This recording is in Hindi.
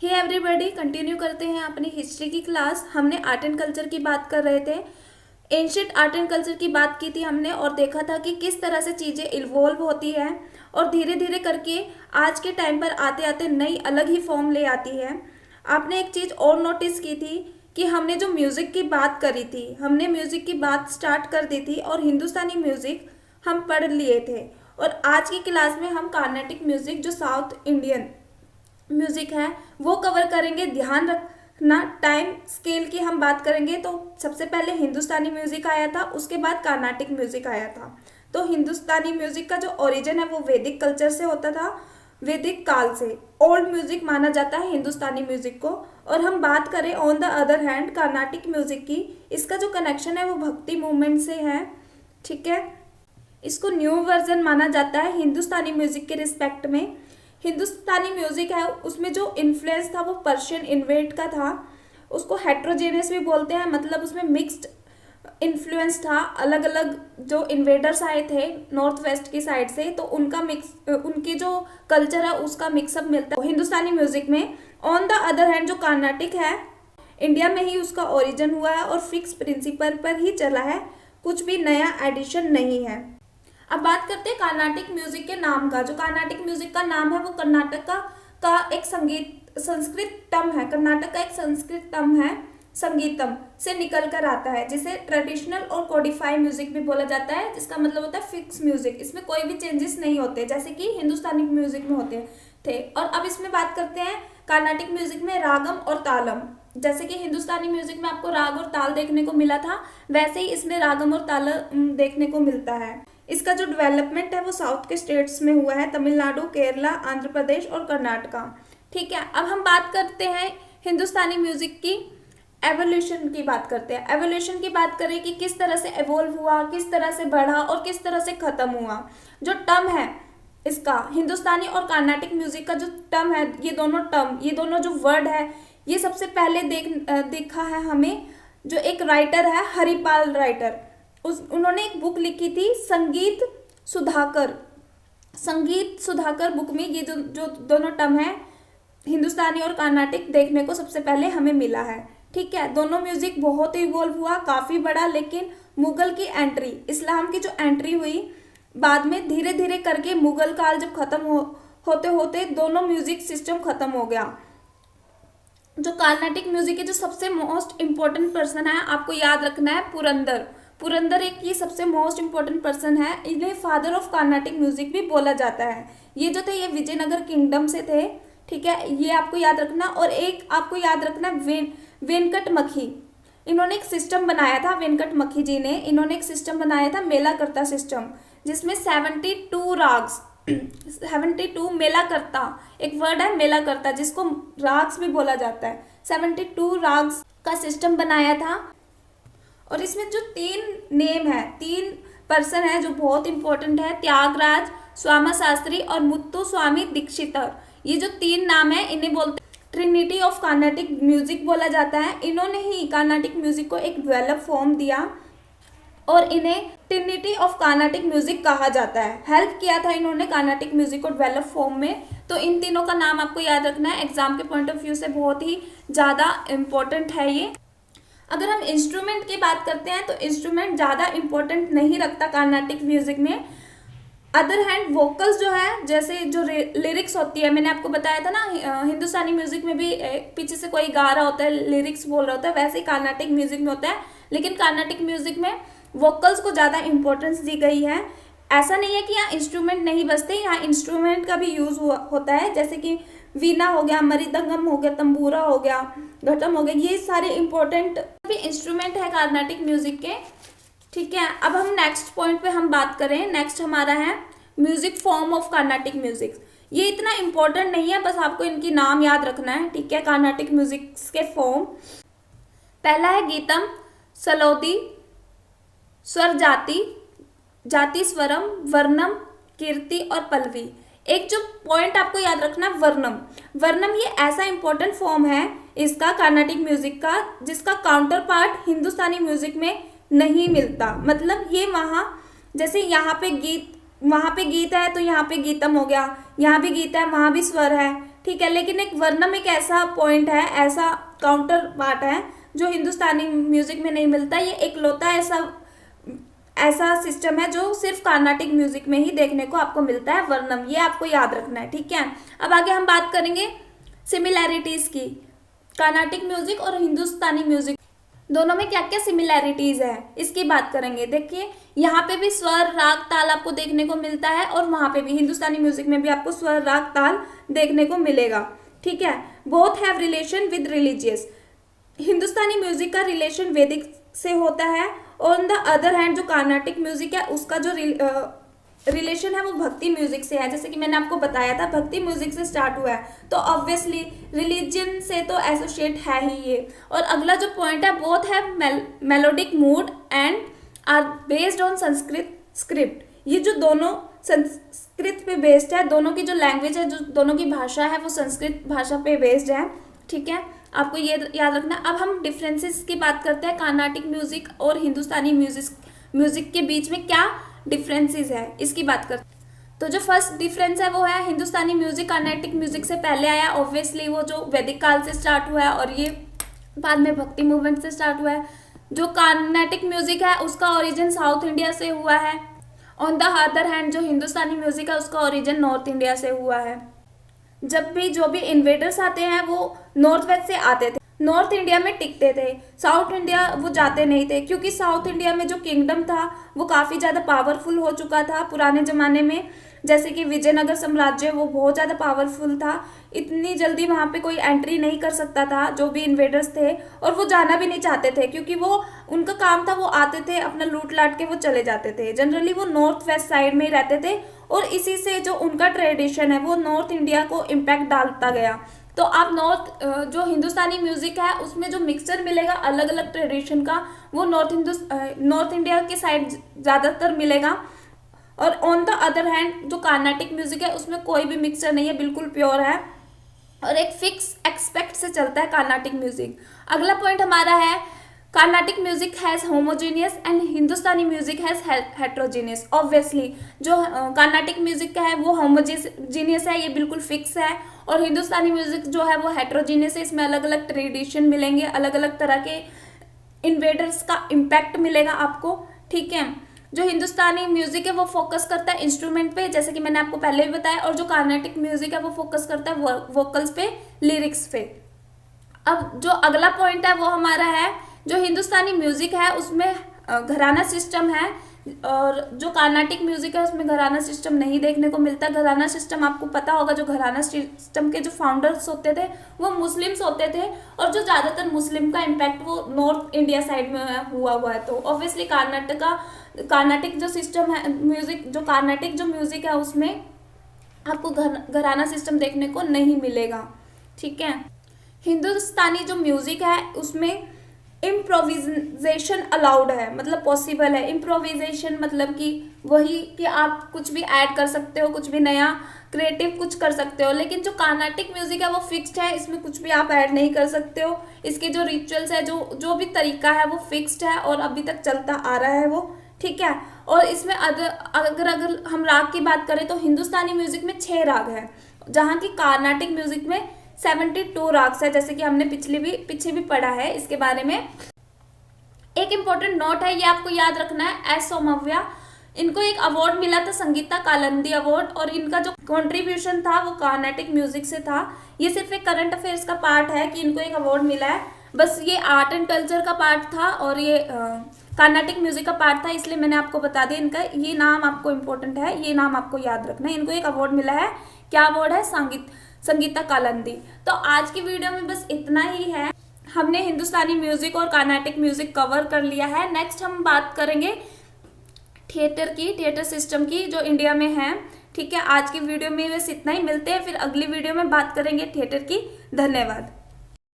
हे एवरीबॉडी, कंटिन्यू करते हैं अपनी हिस्ट्री की क्लास। हमने आर्ट एंड कल्चर की बात कर रहे थे। एंशिएंट आर्ट एंड कल्चर की बात की थी हमने और देखा था कि किस तरह से चीज़ें इवॉल्व होती है और धीरे धीरे करके आज के टाइम पर आते आते नई अलग ही फॉर्म ले आती है। आपने एक चीज़ और नोटिस की थी कि हमने जो म्यूज़िक की बात करी थी, हमने म्यूज़िक की बात स्टार्ट कर दी थी और हिंदुस्तानी म्यूज़िक हम पढ़ लिए थे। और आज की क्लास में हम कार्नेटिक म्यूज़िक जो साउथ इंडियन म्यूजिक है वो कवर करेंगे। ध्यान रखना, टाइम स्केल की हम बात करेंगे तो सबसे पहले हिंदुस्तानी म्यूजिक आया था, उसके बाद कार्नाटिक म्यूजिक आया था। तो हिंदुस्तानी म्यूजिक का जो ओरिजिन है वो वैदिक कल्चर से होता था, वैदिक काल से ओल्ड म्यूजिक माना जाता है हिंदुस्तानी म्यूजिक को। और हम बात करें on the other hand Carnatic music की, इसका जो कनेक्शन है वो भक्ति मूवमेंट से है। ठीक है, इसको न्यू वर्जन माना जाता है हिंदुस्तानी म्यूजिक के रिस्पेक्ट में। हिंदुस्तानी म्यूजिक है उसमें जो इन्फ्लुएंस था वो पर्शियन इन्वेट का था, उसको हेट्रोजेनियस भी बोलते हैं, मतलब उसमें मिक्स्ड इन्फ्लुएंस था। अलग अलग जो इन्वेडर्स आए थे नॉर्थ वेस्ट की साइड से, तो उनका मिक्स, उनके जो कल्चर है उसका मिक्सअप मिलता है हिंदुस्तानी म्यूजिक में। ऑन द अदर हैंड जो कार्नाटिक है इंडिया में ही उसका ओरिजिन हुआ है और फिक्स प्रिंसिपल पर ही चला है, कुछ भी नया एडिशन नहीं है। अब बात करते हैं कार्नाटिक म्यूजिक के नाम का। जो कार्नाटिक म्यूजिक का नाम है वो कर्नाटक का एक संस्कृत टर्म है। कर्नाटक का एक संस्कृत टर्म है, संगीतम से निकल कर आता है, जिसे ट्रेडिशनल और कोडिफाई म्यूजिक भी बोला जाता है, जिसका मतलब होता है फिक्स म्यूजिक। इसमें कोई भी चेंजेस नहीं होते जैसे कि हिंदुस्तानी म्यूजिक में होते थे। और अब इसमें बात करते हैं कार्नाटिक म्यूजिक में रागम और तालम। जैसे कि हिंदुस्तानी म्यूजिक में आपको राग और ताल देखने को मिला था, वैसे ही इसमें रागम और तालम देखने को मिलता है। इसका जो डेवलपमेंट है वो साउथ के स्टेट्स में हुआ है, तमिलनाडु, केरला, आंध्र प्रदेश और कर्नाटका। ठीक है, अब हम बात करते हैं हिंदुस्तानी म्यूजिक की एवोल्यूशन की बात करते हैं। एवोल्यूशन की बात करें कि किस तरह से एवोल्व हुआ, किस तरह से बढ़ा और किस तरह से खत्म हुआ। जो टर्म है इसका, हिंदुस्तानी और कार्नाटिक म्यूजिक का जो टर्म है, ये दोनों जो वर्ड है, ये सबसे पहले देखा है हमें जो एक राइटर है हरिपाल राइटर, उन्होंने एक बुक लिखी थी संगीत सुधाकर बुक में ये जो दोनों टर्म है हिंदुस्तानी और कार्नाटिक देखने को सबसे पहले हमें मिला है। ठीक है, दोनों म्यूजिक बहुत इवॉल्व हुआ, काफ़ी बड़ा, लेकिन मुगल की एंट्री, इस्लाम की जो एंट्री हुई बाद में, धीरे धीरे करके मुगल काल जब खत्म होते होते दोनों म्यूजिक सिस्टम खत्म हो गया। जो कार्नाटिक म्यूजिक के जो सबसे मोस्ट इम्पोर्टेंट पर्सन है, आपको याद रखना है, पुरंदर एक ये सबसे मोस्ट इम्पोर्टेंट पर्सन है। इन्हें फादर ऑफ कार्नाटिक म्यूजिक भी बोला जाता है। ये जो थे ये विजयनगर किंगडम से थे। ठीक है, ये आपको याद रखना। और एक आपको याद रखना वेंकट मखी, इन्होंने एक सिस्टम बनाया था, वेंकट मखी जी ने, इन्होंने एक सिस्टम बनाया था मेलाकर्ता सिस्टम, जिसमें 72 राग्स 72 मेलाकर्ता, एक वर्ड है मेलाकर्ता जिसको राग्स भी बोला जाता है, 72 राग्स का सिस्टम बनाया था। और इसमें जो 3 नेम है, 3 पर्सन है जो बहुत इंपॉर्टेंट है, त्यागराज, स्वामा शास्त्री और मुत्तु स्वामी दीक्षितर। ये जो 3 नाम है इन्हें बोलते हैं ट्रिनिटी ऑफ कार्नाटिक म्यूजिक बोला जाता है। इन्होंने ही कार्नाटिक म्यूजिक को एक डेवलप फॉर्म दिया और इन्हें ट्रिनिटी ऑफ कार्नाटिक म्यूजिक कहा जाता है। हेल्प किया था इन्होंने कार्नाटिक म्यूजिक को डेवलप फॉर्म में। तो इन तीनों का नाम आपको याद रखना है, एग्जाम के पॉइंट ऑफ व्यू से बहुत ही ज़्यादा इम्पोर्टेंट है ये। अगर हम इंस्ट्रूमेंट की बात करते हैं तो इंस्ट्रूमेंट ज़्यादा इंपॉर्टेंट नहीं रखता कार्नाटिक म्यूजिक में। अदर हैंड वोकल्स जो है, जैसे जो लिरिक्स होती है, मैंने आपको बताया था ना, हिंदुस्तानी म्यूजिक में भी पीछे से कोई गा रहा होता है, लिरिक्स बोल रहा होता है, वैसे ही कार्नाटिक म्यूजिक में होता है। लेकिन कार्नाटिक म्यूजिक में वोकल्स को ज़्यादा इंपॉर्टेंस दी गई है। ऐसा नहीं है कि यहाँ इंस्ट्रूमेंट नहीं बजते, यहाँ इंस्ट्रूमेंट का भी यूज़ होता है, जैसे कि वीणा हो गया, मृदंगम हो गया, तंबूरा हो गया, घटम हो गया, ये सारे इंपॉर्टेंट भी इंस्ट्रूमेंट है कार्नाटिक म्यूजिक के। ठीक है, अब हम नेक्स्ट पॉइंट पे हम बात करें। नेक्स्ट हमारा है music form of Carnatic music. ये इतना इंपॉर्टेंट नहीं है, बस आपको इनकी नाम याद रखना है। ठीक है, कार्नाटिक म्यूजिक के फॉर्म, पहला है गीतम, सलोदी, स्वर जाति, जाति स्वरम, वर्णम, कीर्ति और पल्लवी। एक जो पॉइंट आपको याद रखना, वर्णम ये ऐसा इंपॉर्टेंट फॉर्म है इसका कार्नाटिक म्यूजिक का, जिसका काउंटर पार्ट हिंदुस्तानी म्यूजिक में नहीं मिलता। मतलब ये वहाँ, जैसे यहाँ पे गीत, वहाँ पे गीत है तो यहाँ पे गीतम हो गया, यहाँ भी गीत है, वहाँ भी स्वर है। ठीक है, लेकिन एक वर्णम एक ऐसा पॉइंट है, ऐसा काउंटर पार्ट है जो हिंदुस्तानी म्यूजिक में नहीं मिलता। ये इकलौता ऐसा सिस्टम है जो सिर्फ कार्नाटिक म्यूजिक में ही देखने को आपको मिलता है, वर्णम। ये आपको याद रखना है, ठीक है। अब आगे हम बात करेंगे सिमिलैरिटीज की। कार्नाटिक म्यूजिक और हिंदुस्तानी म्यूजिक दोनों में क्या क्या सिमिलैरिटीज है इसकी बात करेंगे। देखिए यहाँ पे भी स्वर राग ताल आपको देखने को मिलता है, और वहां पे भी हिंदुस्तानी म्यूजिक में भी आपको स्वर राग ताल देखने को मिलेगा, ठीक है। Both have relation with religious. Hindustani music का रिलेशन वैदिक से होता है, ऑन द अदर हैंड जो कार्नाटिक म्यूजिक है उसका जो रिलेशन है वो भक्ति म्यूजिक से है। जैसे कि मैंने आपको बताया था भक्ति म्यूजिक से स्टार्ट हुआ है, तो ऑब्वियसली रिलीजन से तो एसोसिएट है ही ये। और अगला जो पॉइंट है, both have melodic mood and are based on Sanskrit script. ये जो दोनों संस्कृत पे बेस्ड है, दोनों की जो लैंग्वेज है, जो दोनों की भाषा है वो संस्कृत भाषा पे बेस्ड है, ठीक है। आपको ये याद रखना। अब हम डिफरेंसेस की बात करते हैं, कार्नाटिक म्यूजिक और हिंदुस्तानी म्यूजिक के बीच में क्या डिफरेंसेस है इसकी बात करते हैं। तो जो फर्स्ट डिफरेंस है वो है हिंदुस्तानी म्यूजिक कार्नाटिक म्यूजिक से पहले आया, ऑब्वियसली वो जो वैदिक काल से स्टार्ट हुआ है, और ये बाद में भक्ति मूवमेंट से स्टार्ट हुआ है। जो कार्नाटिक म्यूजिक है उसका ओरिजिन साउथ इंडिया से हुआ है। ऑन द अदर हैंड जो हिंदुस्तानी म्यूजिक है उसका ओरिजिन नॉर्थ इंडिया से हुआ है। जब भी जो भी इन्वेडर्स आते हैं वो नॉर्थ वेस्ट से आते थे, नॉर्थ इंडिया में टिकते थे, साउथ इंडिया वो जाते नहीं थे, क्योंकि साउथ इंडिया में जो किंगडम था वो काफ़ी ज़्यादा पावरफुल हो चुका था पुराने ज़माने में। जैसे कि विजयनगर साम्राज्य वो बहुत ज़्यादा पावरफुल था, इतनी जल्दी वहाँ पे कोई एंट्री नहीं कर सकता था जो भी इन्वेडर्स थे, और वो जाना भी नहीं चाहते थे क्योंकि वो उनका काम था, वो आते थे अपना लूट लाट के वो चले जाते थे। जनरली वो नॉर्थ वेस्ट साइड में ही रहते थे, और इसी से जो उनका ट्रेडिशन है वो नॉर्थ इंडिया को इम्पैक्ट डालता गया। तो आप जो हिंदुस्तानी म्यूजिक है उसमें जो मिक्सचर मिलेगा अलग अलग ट्रेडिशन का, वो नॉर्थ इंडिया के साइड ज़्यादातर मिलेगा। और ऑन द अदर हैंड जो कार्नाटिक म्यूजिक है उसमें कोई भी मिक्सचर नहीं है, बिल्कुल प्योर है, और एक फिक्स एक्सपेक्ट से चलता है कार्नाटिक म्यूजिक। अगला पॉइंट हमारा है, Carnatic music has homogeneous and Hindustani music has heterogeneous. Obviously जो कार्नाटिक म्यूजिक का है वो होमोजीनियस है, ये बिल्कुल फिक्स है, और हिंदुस्तानी म्यूजिक जो है वो हेट्रोजीनियस है, इसमें अलग अलग ट्रेडिशन मिलेंगे, अलग अलग तरह के इन्वेडर्स का इम्पैक्ट मिलेगा आपको, ठीक है। जो हिंदुस्तानी म्यूजिक है वो फोकस करता है इंस्ट्रूमेंट पे, जैसे कि मैंने आपको पहले भी बताया, और जो कार्नाटिक म्यूजिक है वो फोकस करता है वोकल्स पे, लिरिक्स पे। अब जो अगला पॉइंट है वो हमारा है, जो हिंदुस्तानी म्यूजिक है उसमें घराना सिस्टम है, और जो कार्नाटिक म्यूजिक है उसमें घराना सिस्टम नहीं देखने को मिलता। घराना सिस्टम आपको पता होगा, जो घराना सिस्टम के जो फाउंडर्स होते थे वो मुस्लिम्स होते थे, और जो ज़्यादातर मुस्लिम का इम्पैक्ट वो नॉर्थ इंडिया साइड में हुआ है। तो ऑब्वियसली कार्नाटिक जो सिस्टम है म्यूजिक, जो कार्नाटिक जो म्यूजिक है उसमें आपको घराना सिस्टम देखने को नहीं मिलेगा, ठीक है। हिंदुस्तानी जो म्यूजिक है उसमें इम्प्रोविजेशन अलाउड है, मतलब पॉसिबल है। इम्प्रोविजेशन मतलब कि वही कि आप कुछ भी ऐड कर सकते हो, कुछ भी नया क्रिएटिव कुछ कर सकते हो। लेकिन जो कार्नाटिक म्यूजिक है वो फिक्स्ड है, इसमें कुछ भी आप ऐड नहीं कर सकते हो। इसके जो रिचुअल्स है, जो भी तरीका है वो फिक्स्ड है और अभी तक चलता आ रहा है वो, ठीक है। और इसमें अगर हम राग की बात करें तो हिंदुस्तानी म्यूजिक में 6 राग है, जहाँ की कार्नाटिक म्यूजिक में 72 राग्स है, जैसे कि हमने पीछे भी पढ़ा है इसके बारे में। एक इम्पोर्टेंट नोट है, ये आपको याद रखना है, एस सोमव्या, इनको एक अवार्ड मिला था, संगीता कालंदी अवार्ड, और इनका जो कंट्रीब्यूशन था वो कार्नाटिक म्यूजिक से था। ये सिर्फ एक करंट अफेयर्स का पार्ट है कि इनको एक अवार्ड मिला है, बस ये आर्ट एंड कल्चर का पार्ट था और ये कार्नाटिक म्यूजिक का पार्ट था, इसलिए मैंने आपको बता दिया। इनका ये नाम आपको इम्पोर्टेंट है, ये नाम आपको याद रखना है। इनको एक अवार्ड मिला है, क्या अवार्ड है? संगीता कालंदी। तो आज की वीडियो में बस इतना ही है, हमने हिंदुस्तानी म्यूजिक और कार्नाटिक म्यूजिक कवर कर लिया है। नेक्स्ट हम बात करेंगे थिएटर सिस्टम की, जो इंडिया में है, ठीक है। आज की वीडियो में बस इतना ही, मिलते हैं फिर अगली वीडियो में बात करेंगे थिएटर की। धन्यवाद।